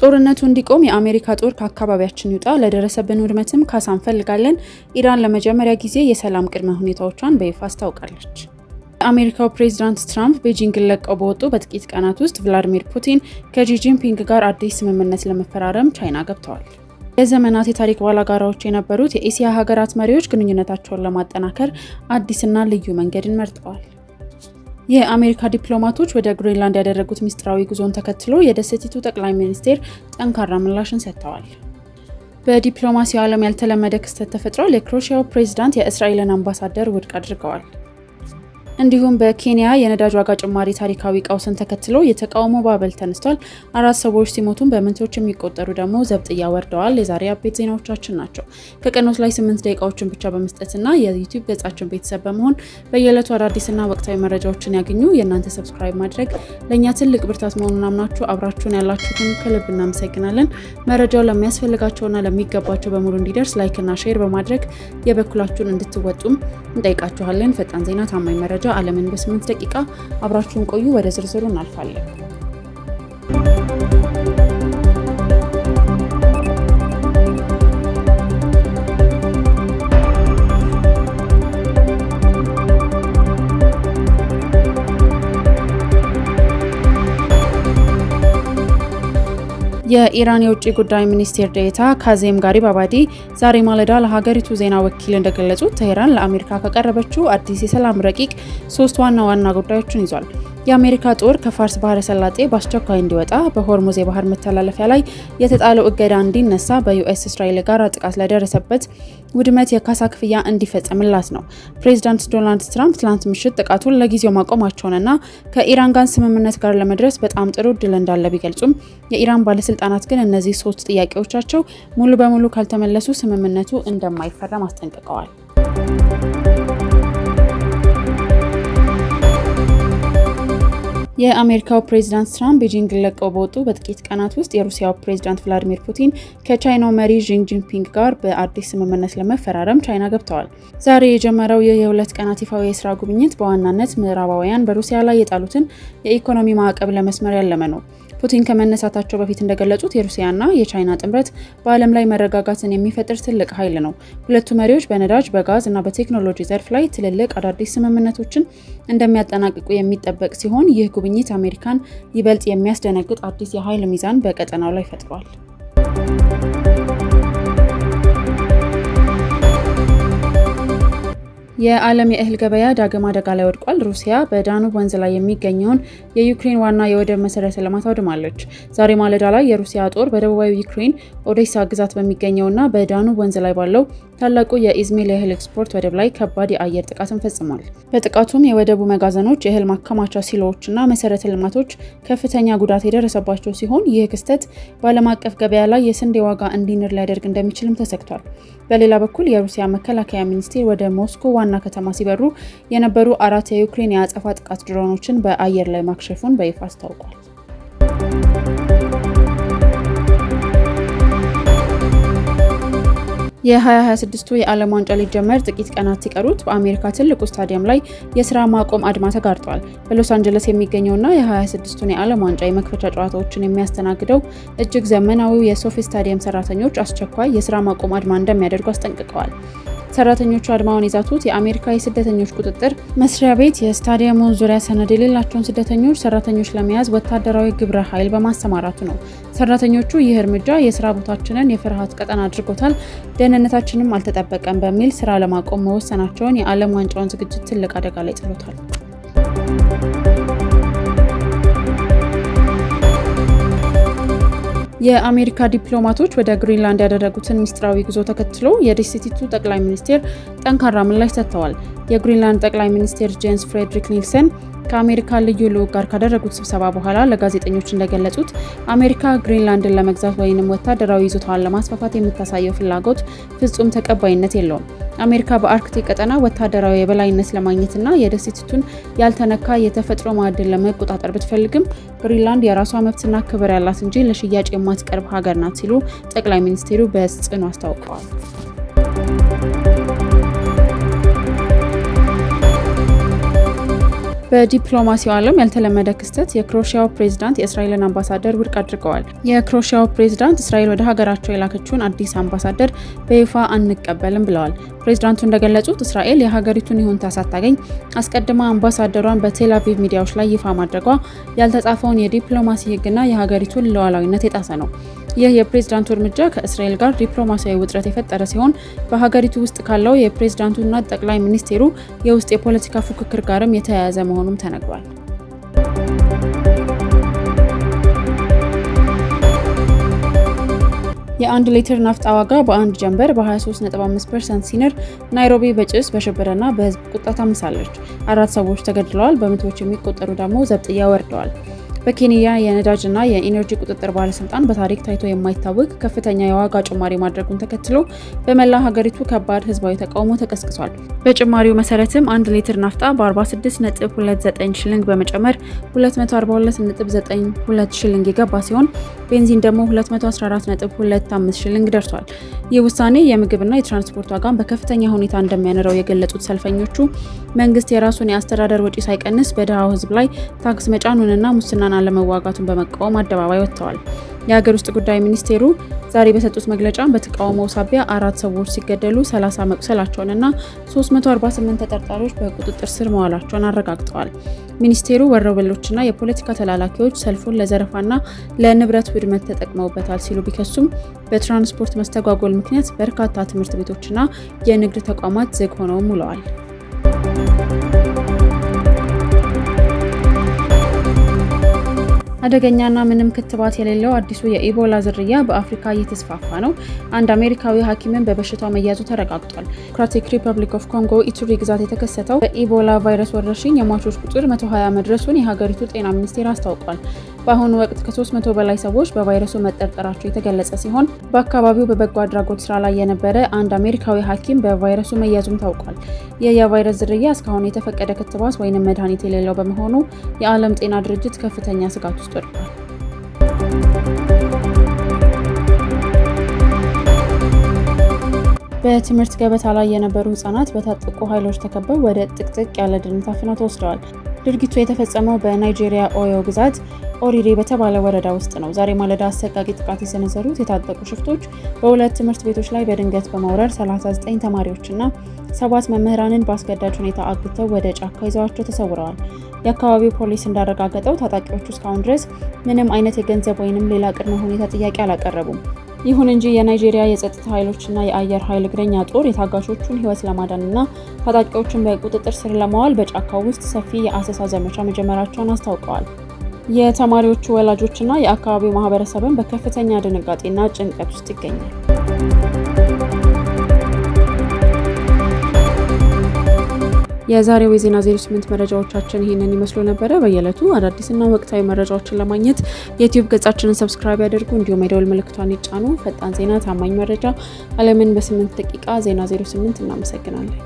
ጦርነቱ እንዲቆም የአሜሪካ ጦር ከአካባቢያችን ይውጣ፣ ለደረሰብን ውድመትም ካሳ እንፈልጋለን። ኢራን ለመጀመሪያ ጊዜ የሰላም ቅድመ ሁኔታዎቿን በይፋ አስታውቃለች። የአሜሪካው ፕሬዝዳንት ትራምፕ ቤጂንግን ለቀው በወጡ በጥቂት ቀናት ውስጥ ቭላዲሚር ፑቲን ከጂ ጂንፒንግ ጋር አዲስ ስምምነት ለመፈራረም ቻይና ገብተዋል። ለዘመናት የታሪክ ባላጋራዎች የነበሩት የኤሲያ ሀገራት መሪዎች ግንኙነታቸውን ለማጠናከር አዲስና ልዩ መንገድን መርጠዋል። የአሜሪካ ዲፕሎማቶች ወደ ግሪንላንድ ያደረጉት ሚስጥራዊ ጉዞን ተከትሎ የደሴቲቱ ጠቅላይ ሚኒስቴር ጠንካራ ምላሽን ሰጥተዋል። በዲፕሎማሲው ዓለም ያልተለመደ ክስተት ተፈጥሯል። የክሮኤሺያው ፕሬዝዳንት የእስራኤልን አምባሳደር ውድቅ አድርገዋል። እንዲሁም በኬንያ የነዳጅ ዋጋ ጭማሪ ታሪካዊ ቀውስን ተከትሎ የተቃውሞ ባበል ተነስቷል። 4 ሰዎች ሲሞቱም በመቶዎች የሚቆጠሩ ደግሞ ዘብጥያ ወርደዋል። የዛሬ አቤት ዜናዎቻችን ናቸው። ከቀኖት ላይ 8 ደቂቃዎችን ብቻ በመስጠትና የዩቲዩብ ገጻችን ቤተሰብ በመሆን በየዕለቱ አዳዲስና ወቅታዊ መረጃዎችን ያገኙ። የእናንተ ሰብስክራይብ ማድረግ ለእኛ ትልቅ ብርታት መሆኑን አምናችሁ አብራችሁን ያላችሁትን ከልብ እናመሰግናለን። መረጃው ለሚያስፈልጋቸውና ለሚገባቸው በሙሉ እንዲደርስ ላይክና ሼር በማድረግ የበኩላችሁን እንድትወጡም እንጠይቃችኋለን። ፈጣን ዜና፣ ታማኝ መረጃ ዓለምን በ8 ደቂቃ አብራችሁን ቆዩ። ወደ ዝርዝሩ እናልፋለን። የኢራን የውጭ ጉዳይ ሚኒስቴር ዴኤታ ካዜም ጋሪባባዲ ዛሬ ማለዳ ለሀገሪቱ ዜና ወኪል እንደገለጹት ቴህራን ለአሜሪካ ካቀረበችው አዲስ የሰላም ረቂቅ 3 ዋና ዋና ጉዳዮችን ይዟል። የአሜሪካ ጦር ከፋርስ ባህረ ሰላጤ በአስቸኳይ እንዲወጣ፣ በሆርሙዝ የባህር መተላለፊያ ላይ የተጣለው እገዳ እንዲነሳ፣ በዩኤስ እስራኤል ጋር ጥቃት ለደረሰበት ውድመት የካሳ ክፍያ እንዲፈጸምላት ነው። ፕሬዚዳንት ዶናልድ ትራምፕ ትላንት ምሽት ጥቃቱን ለጊዜው ማቆማቸውንና ከኢራን ጋር ስምምነት ጋር ለመድረስ በጣም ጥሩ እድል እንዳለ ቢገልጹም የኢራን ባለስልጣናት ግን እነዚህ 3 ጥያቄዎቻቸው ሙሉ በሙሉ ካልተመለሱ ስምምነቱ እንደማይፈረም አስጠንቅቀዋል። የአሜሪካው ፕሬዝዳንት ትራምፕ ቤጂንግን ለቀው በወጡ በጥቂት ቀናት ውስጥ የሩሲያው ፕሬዝዳንት ቭላዲሚር ፑቲን ከቻይናው መሪ ዢ ጂንፒንግ ጋር በአዲስ ስምምነት ለመፈራረም ቻይና ገብተዋል። ዛሬ የጀመረው የ2 ቀናት ይፋዊ የስራ ጉብኝት በዋናነት ምዕራባውያን በሩሲያ ላይ የጣሉትን የኢኮኖሚ ማዕቀብ ለመስመር ያለመ ነው። ፑቲን ከመነሳታቸው በፊት እንደገለጹት የሩሲያና የቻይና ጥምረት በዓለም ላይ መረጋጋትን የሚፈጥር ትልቅ ኃይል ነው። ሁለቱ መሪዎች በነዳጅ፣ በጋዝ እና በቴክኖሎጂ ዘርፍ ላይ ትልልቅ አዳዲስ ስምምነቶችን እንደሚያጠናቅቁ የሚጠበቅ ሲሆን ይህ ጉብኝት አሜሪካን ይበልጥ የሚያስደነግጥ አዲስ የኃይል ሚዛን በቀጠናው ላይ ፈጥሯል። የዓለም የእህል ገበያ ዳግም አደጋ ላይ ወድቋል። ሩሲያ በዳኑብ ወንዝ ላይ የሚገኘውን የዩክሬን ዋና የወደብ መሰረተ ልማት አውድማለች። ዛሬ ማለዳ ላይ የሩሲያ ጦር በደቡባዊ ዩክሬን ኦዴሳ ግዛት በሚገኘውና በዳኑብ ወንዝ ላይ ባለው ታላቁ የኢዝሚል የእህል ኤክስፖርት ወደብ ላይ ከባድ የአየር ጥቃትን ፈጽሟል። በጥቃቱም የወደቡ መጋዘኖች፣ የእህል ማከማቻ ሲሎዎችና መሰረተ ልማቶች ከፍተኛ ጉዳት የደረሰባቸው ሲሆን ይህ ክስተት በዓለም አቀፍ ገበያ ላይ የስንዴ ዋጋ እንዲንር ሊያደርግ እንደሚችልም ተሰግቷል። በሌላ በኩል የሩሲያ መከላከያ ሚኒስቴር ወደ ሞስኮ ዋና ከተማ ሲበሩ የነበሩ 4 የዩክሬን የአጸፋ ጥቃት ድሮኖችን በአየር ላይ ማክሸፉን በይፋ አስታውቋል። የ2026ቱ የዓለም ዋንጫ ሊጀመር ጥቂት ቀናት ሲቀሩት በአሜሪካ ትልቁ ስታዲየም ላይ የስራ ማቆም አድማ ተጋርጧል። በሎስ አንጀለስ የሚገኘውና የ2026ቱን የዓለም ዋንጫ የመክፈቻ ጨዋታዎችን የሚያስተናግደው እጅግ ዘመናዊው የሶፊ ስታዲየም ሰራተኞች አስቸኳይ የስራ ማቆም አድማ እንደሚያደርጉ አስጠንቅቀዋል። ሰራተኞቹ አድማውን የዛቱት የአሜሪካ የስደተኞች ቁጥጥር መስሪያ ቤት የስታዲየሙን ዙሪያ ሰነድ የሌላቸውን ሰራተኞች ለመያዝ ወታደራዊ ግብረ ኃይል በማሰማራቱ ነው። ሰራተኞቹ ይህ እርምጃ የስራ ቦታችንን የፍርሃት ቀጠና አድርጎታል፣ ደህንነታችንም አልተጠበቀም በሚል ስራ ለማቆም መወሰናቸውን የዓለም ዋንጫውን ዝግጅት ትልቅ አደጋ ላይ ጥሎታል። የአሜሪካ ዲፕሎማቶች ወደ ግሪንላንድ ያደረጉትን ሚስጥራዊ ጉዞ ተከትሎ የደሴቲቱ ጠቅላይ ሚኒስቴር ጠንካራ ምላሽ ሰጥተዋል። የግሪንላንድ ጠቅላይ ሚኒስቴር ጄንስ ፍሬድሪክ ኒልሰን ከአሜሪካ ልዩ ልዑክ ጋር ካደረጉት ስብሰባ በኋላ ለጋዜጠኞች እንደገለጹት አሜሪካ ግሪንላንድን ለመግዛት ወይንም ወታደራዊ ይዞታዋን ለማስፋፋት የምታሳየው ፍላጎት ፍጹም ተቀባይነት የለውም። አሜሪካ በአርክቲክ ቀጠና ወታደራዊ የበላይነት ለማግኘትና የደሴቲቱን ያልተነካ የተፈጥሮ ማዕድን ለመቆጣጠር ብትፈልግም ግሪንላንድ የራሷ መብትና ክብር ያላት እንጂ ለሽያጭ የማትቀርብ ሀገር ናት ሲሉ ጠቅላይ ሚኒስቴሩ በጽኑ አስታውቀዋል። በዲፕሎማሲው ዓለም ያልተለመደ ክስተት የክሮኤሺያው ፕሬዝዳንት የእስራኤልን አምባሳደር ውድቅ አድርገዋል። የክሮኤሺያው ፕሬዝዳንት እስራኤል ወደ ሀገራቸው የላከችውን አዲስ አምባሳደር በይፋ አንቀበልም ብለዋል። ፕሬዝዳንቱ እንደገለጹት እስራኤል የሀገሪቱን ይሁንታ ሳታገኝ አስቀድማ አምባሳደሯን በቴል አቪቭ ሚዲያዎች ላይ ይፋ ማድረጓ ያልተጻፈውን የዲፕሎማሲ ሕግና የሀገሪቱን ሉዓላዊነት የጣሰ ነው። ይህ የፕሬዝዳንቱ እርምጃ ከእስራኤል ጋር ዲፕሎማሲያዊ ውጥረት የፈጠረ ሲሆን በሀገሪቱ ውስጥ ካለው የፕሬዝዳንቱና ጠቅላይ ሚኒስቴሩ የውስጥ የፖለቲካ ፉክክር ጋርም የተያያዘ መሆኑም ተነግሯል። የአንድ ሊትር ናፍጣ ዋጋ በአንድ ጀንበር በ23.5% ሲንር ናይሮቢ በጭስ በሽብርና በህዝብ ቁጣ ታምሳለች። 4 ሰዎች ተገድለዋል፣ በመቶዎች የሚቆጠሩ ደግሞ ዘብጥያ ወርደዋል። በኬንያ የነዳጅና የኢነርጂ ቁጥጥር ባለስልጣን በታሪክ ታይቶ የማይታወቅ ከፍተኛ የዋጋ ጭማሪ ማድረጉን ተከትሎ በመላ ሀገሪቱ ከባድ ህዝባዊ ተቃውሞ ተቀስቅሷል። በጭማሪው መሰረትም 1 ሊትር ናፍጣ በ46.29 ሽልንግ በመጨመር 242.92 ሽልንግ የገባ ሲሆን ቤንዚን ደግሞ 214.25 ሽልንግ ደርሷል። ይህ ውሳኔ የምግብና የትራንስፖርት ዋጋን በከፍተኛ ሁኔታ እንደሚያነረው የገለጹት ሰልፈኞቹ መንግስት የራሱን የአስተዳደር ወጪ ሳይቀንስ በድሃው ህዝብ ላይ ታክስ መጫኑንና ሙስናን አለመዋጋቱን በመቃወም አደባባይ ወጥተዋል። የሀገር ውስጥ ጉዳይ ሚኒስቴሩ ዛሬ በሰጡት መግለጫ በተቃውሞው ሳቢያ 4 ሰዎች ሲገደሉ 30 መቁሰላቸውንና 348 ተጠርጣሪዎች በቁጥጥር ስር መዋላቸውን አረጋግጠዋል። ሚኒስቴሩ ወሮበሎችና የፖለቲካ ተላላኪዎች ሰልፉን ለዘረፋና ለንብረት ውድመት ተጠቅመውበታል ሲሉ ቢከሱም በትራንስፖርት መስተጓጎል ምክንያት በርካታ ትምህርት ቤቶችና የንግድ ተቋማት ዝግ ሆነው ውለዋል። አደገኛና ምንም ክትባት የሌለው አዲሱ የኢቦላ ዝርያ በአፍሪካ እየተስፋፋ ነው። አንድ አሜሪካዊ ሐኪምን በበሽታው መያዙ ተረጋግጧል። ዲሞክራቲክ ሪፐብሊክ ኦፍ ኮንጎ ኢቱሪ ግዛት የተከሰተው በኢቦላ ቫይረስ ወረርሽኝ የሟቾች ቁጥር 120 መድረሱን የሀገሪቱ ጤና ሚኒስቴር አስታውቋል። በአሁኑ ወቅት ከ300 በላይ ሰዎች በቫይረሱ መጠርጠራቸው የተገለጸ ሲሆን በአካባቢው በበጎ አድራጎት ስራ ላይ የነበረ አንድ አሜሪካዊ ሐኪም በቫይረሱ መያዙም ታውቋል። ይህ የቫይረስ ዝርያ እስካሁን የተፈቀደ ክትባት ወይንም መድኃኒት የሌለው በመሆኑ የዓለም ጤና ድርጅት ከፍተኛ ስጋት ውስጥ ወድቋል። በትምህርት ገበታ ላይ የነበሩ ህጻናት በታጠቁ ኃይሎች ተከበው ወደ ጥቅጥቅ ያለ ደን ታፍነው ተወስደዋል። ድርጊቱ የተፈጸመው በናይጄሪያ ኦዮ ግዛት ኦሪሪ በተባለ ወረዳ ውስጥ ነው። ዛሬ ማለዳ አሰቃቂ ጥቃት የሰነዘሩት የታጠቁ ሽፍቶች በሁለት ትምህርት ቤቶች ላይ በድንገት በመውረር 39 ተማሪዎችና 7 መምህራንን በአስገዳጅ ሁኔታ አግተው ወደ ጫካ ይዘዋቸው ተሰውረዋል። የአካባቢው ፖሊስ እንዳረጋገጠው ታጣቂዎቹ እስካሁን ድረስ ምንም አይነት የገንዘብ ወይንም ሌላ ቅድመ ሁኔታ ጥያቄ አላቀረቡም። ይሁን እንጂ የናይጄሪያ የጸጥታ ኃይሎችና የአየር ኃይል እግረኛ ጦር የታጋቾቹን ህይወት ለማዳንና ታጣቂዎችን በቁጥጥር ስር ለማዋል በጫካው ውስጥ ሰፊ የአሰሳ ዘመቻ መጀመራቸውን አስታውቀዋል። የተማሪዎቹ ወላጆችና የአካባቢው ማህበረሰብን በከፍተኛ ድንጋጤና ጭንቀት ውስጥ ይገኛል። የዛሬው የዜና 08 መረጃዎቻችን ይህንን ይመስሉ ነበረ። በየዕለቱ አዳዲስና ወቅታዊ መረጃዎችን ለማግኘት የዩቲዩብ ገጻችንን ሰብስክራይብ ያድርጉ፣ እንዲሁም የደወል ምልክቷን ይጫኑ። ፈጣን ዜና፣ ታማኝ መረጃ፣ ዓለምን በ8 ደቂቃ ዜና 08። እናመሰግናለን።